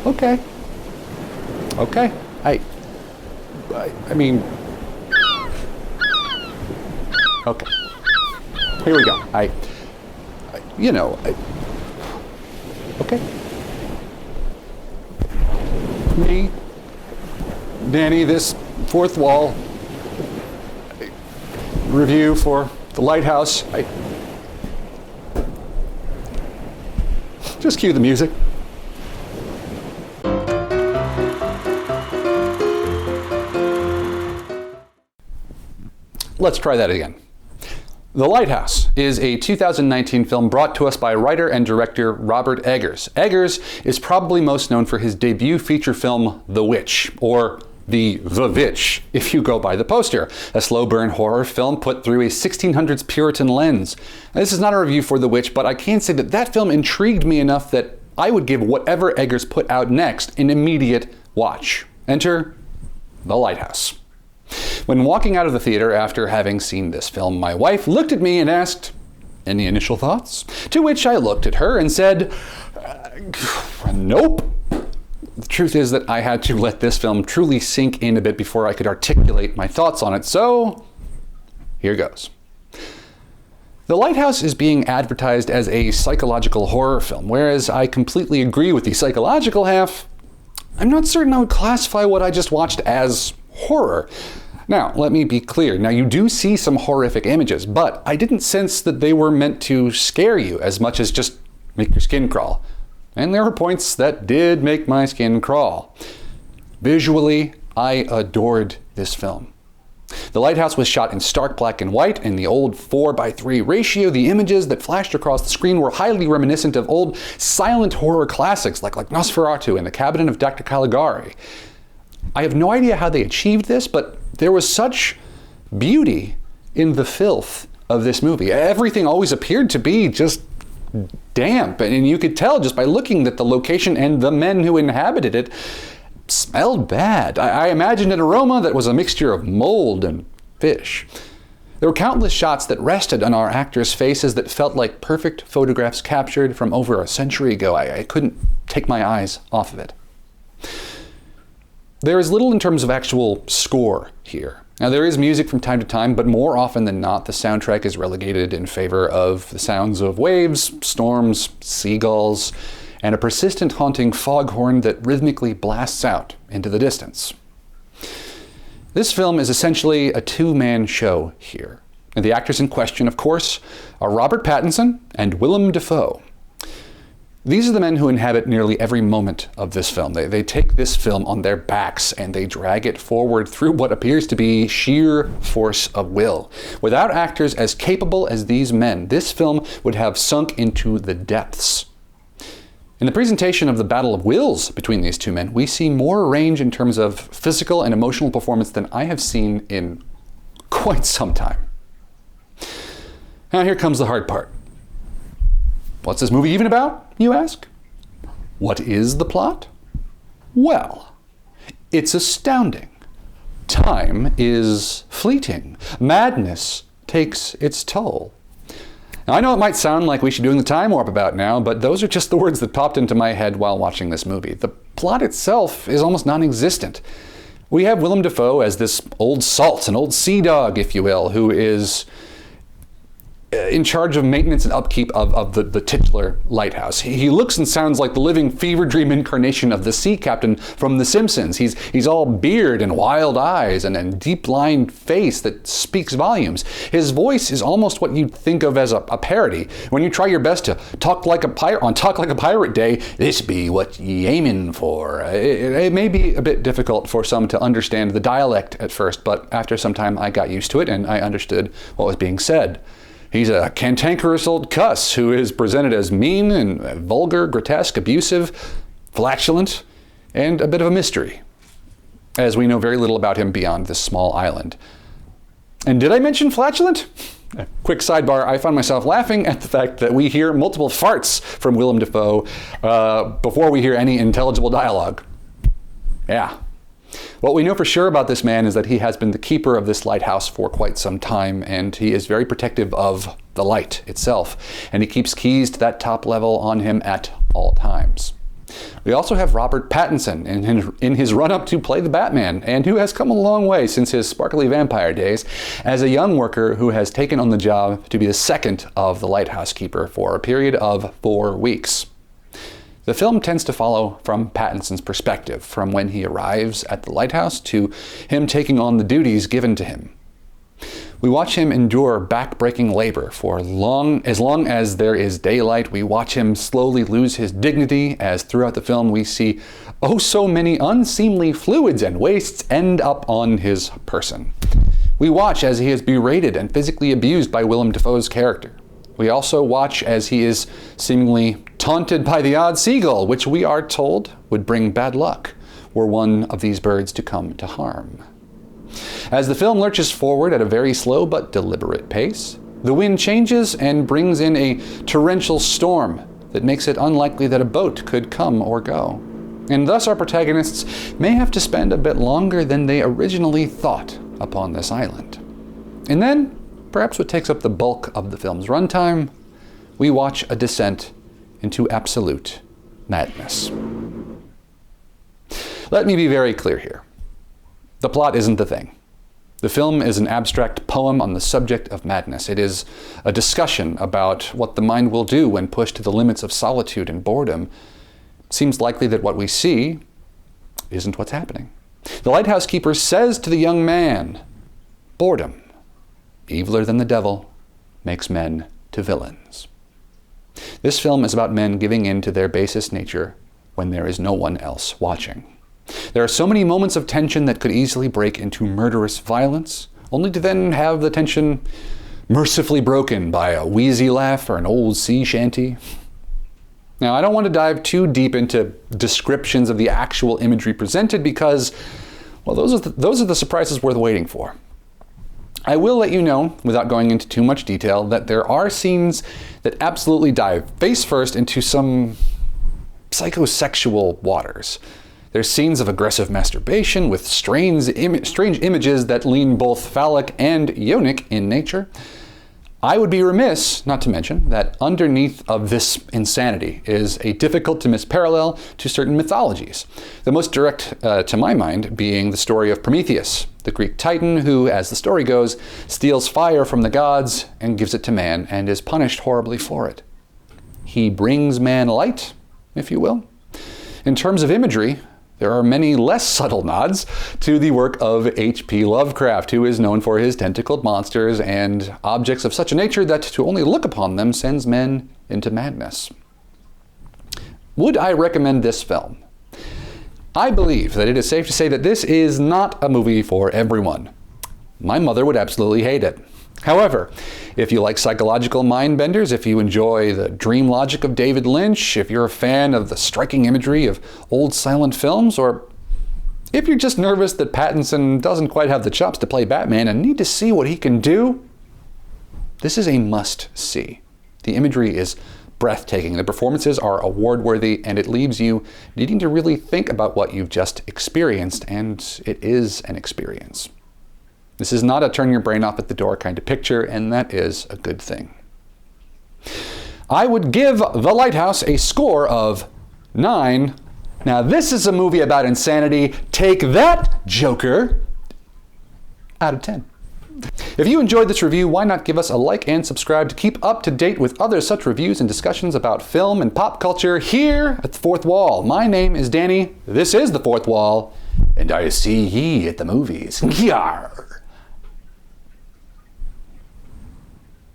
Okay. Okay. I mean, okay. Here we go. Okay. Me, Danny, this fourth wall review for the Lighthouse. Just cue the music. Let's try that again. The Lighthouse is a 2019 film brought to us by writer and director Robert Eggers. Eggers is probably most known for his debut feature film, The Witch, or The Witch, if you go by the poster, a slow burn horror film put through a 1600s Puritan lens. Now, this is not a review for The Witch, but I can say that film intrigued me enough that I would give whatever Eggers put out next an immediate watch. Enter The Lighthouse. When walking out of the theater after having seen this film, my wife looked at me and asked, "Any initial thoughts?" To which I looked at her and said, "Nope." The truth is that I had to let this film truly sink in a bit before I could articulate my thoughts on it, so here goes. The Lighthouse is being advertised as a psychological horror film, whereas I completely agree with the psychological half. I'm not certain I would classify what I just watched as horror. Now, let me be clear. Now, you do see some horrific images, but I didn't sense that they were meant to scare you as much as just make your skin crawl. And there were points that did make my skin crawl. Visually, I adored this film. The Lighthouse was shot in stark black and white in the old 4:3 ratio. The images that flashed across the screen were highly reminiscent of old silent horror classics like Nosferatu and The Cabinet of Dr. Caligari. I have no idea how they achieved this, but there was such beauty in the filth of this movie. Everything always appeared to be just damp, and you could tell just by looking that the location and the men who inhabited it smelled bad. I imagined an aroma that was a mixture of mold and fish. There were countless shots that rested on our actors' faces that felt like perfect photographs captured from over a century ago. I couldn't take my eyes off of it. There is little in terms of actual score here. Now, there is music from time to time, but more often than not, the soundtrack is relegated in favor of the sounds of waves, storms, seagulls, and a persistent haunting foghorn that rhythmically blasts out into the distance. This film is essentially a two-man show here. And the actors in question, of course, are Robert Pattinson and Willem Dafoe. These are the men who inhabit nearly every moment of this film. They take this film on their backs and they drag it forward through what appears to be sheer force of will. Without actors as capable as these men, this film would have sunk into the depths. In the presentation of the battle of wills between these two men, we see more range in terms of physical and emotional performance than I have seen in quite some time. Now here comes the hard part. What's this movie even about, you ask? What is the plot? Well, it's astounding. Time is fleeting. Madness takes its toll. Now, I know it might sound like we should be doing the Time Warp about now, but those are just the words that popped into my head while watching this movie. The plot itself is almost non-existent. We have Willem Dafoe as this old salt, an old sea dog, if you will, who is in charge of maintenance and upkeep of the titular lighthouse. He looks and sounds like the living fever dream incarnation of the sea captain from The Simpsons. He's all beard and wild eyes and deep-lined face that speaks volumes. His voice is almost what you'd think of as a parody. When you try your best to talk like a pirate on Talk Like a Pirate Day, this be what ye aimin' for. It may be a bit difficult for some to understand the dialect at first, but after some time I got used to it and I understood what was being said. He's a cantankerous old cuss who is presented as mean and vulgar, grotesque, abusive, flatulent, and a bit of a mystery, as we know very little about him beyond this small island. And did I mention flatulent? A quick sidebar, I found myself laughing at the fact that we hear multiple farts from Willem Dafoe before we hear any intelligible dialogue. Yeah. What we know for sure about this man is that he has been the keeper of this lighthouse for quite some time, and he is very protective of the light itself, and he keeps keys to that top level on him at all times. We also have Robert Pattinson in his run-up to play the Batman, and who has come a long way since his sparkly vampire days as a young worker who has taken on the job to be the second of the lighthouse keeper for a period of 4 weeks. The film tends to follow from Pattinson's perspective, from when he arrives at the lighthouse to him taking on the duties given to him. We watch him endure back-breaking labor for as long as there is daylight. We watch him slowly lose his dignity, as throughout the film we see oh so many unseemly fluids and wastes end up on his person. We watch as he is berated and physically abused by Willem Dafoe's character. We also watch as he is seemingly taunted by the odd seagull, which we are told would bring bad luck were one of these birds to come to harm. As the film lurches forward at a very slow but deliberate pace, the wind changes and brings in a torrential storm that makes it unlikely that a boat could come or go. And thus our protagonists may have to spend a bit longer than they originally thought upon this island. And then, perhaps what takes up the bulk of the film's runtime, we watch a descent into absolute madness. Let me be very clear here. The plot isn't the thing. The film is an abstract poem on the subject of madness. It is a discussion about what the mind will do when pushed to the limits of solitude and boredom. It seems likely that what we see isn't what's happening. The lighthouse keeper says to the young man, "Boredom, eviler than the devil, makes men to villains." This film is about men giving in to their basest nature when there is no one else watching. There are so many moments of tension that could easily break into murderous violence, only to then have the tension mercifully broken by a wheezy laugh or an old sea shanty. Now, I don't want to dive too deep into descriptions of the actual imagery presented because, well, those are the surprises worth waiting for. I will let you know, without going into too much detail, that there are scenes that absolutely dive face first into some psychosexual waters. There's scenes of aggressive masturbation with strange images that lean both phallic and yonic in nature. I would be remiss not to mention that underneath of this insanity is a difficult to miss parallel to certain mythologies. The most direct to my mind being the story of Prometheus, the Greek titan who, as the story goes, steals fire from the gods and gives it to man and is punished horribly for it. He brings man light, if you will. In terms of imagery, there are many less subtle nods to the work of H.P. Lovecraft, who is known for his tentacled monsters and objects of such a nature that to only look upon them sends men into madness. Would I recommend this film? I believe that it is safe to say that this is not a movie for everyone. My mother would absolutely hate it. However, if you like psychological mind benders, if you enjoy the dream logic of David Lynch, if you're a fan of the striking imagery of old silent films, or if you're just nervous that Pattinson doesn't quite have the chops to play Batman and need to see what he can do, this is a must-see. The imagery is breathtaking, the performances are award-worthy, and it leaves you needing to really think about what you've just experienced, and it is an experience. This is not a turn your brain off at the door kind of picture, and that is a good thing. I would give The Lighthouse a score of 9. Now this is a movie about insanity. Take that, Joker! Out of 10. If you enjoyed this review, why not give us a like and subscribe to keep up to date with other such reviews and discussions about film and pop culture here at The Fourth Wall. My name is Danny, this is The Fourth Wall, and I see ye at the movies. Yarr!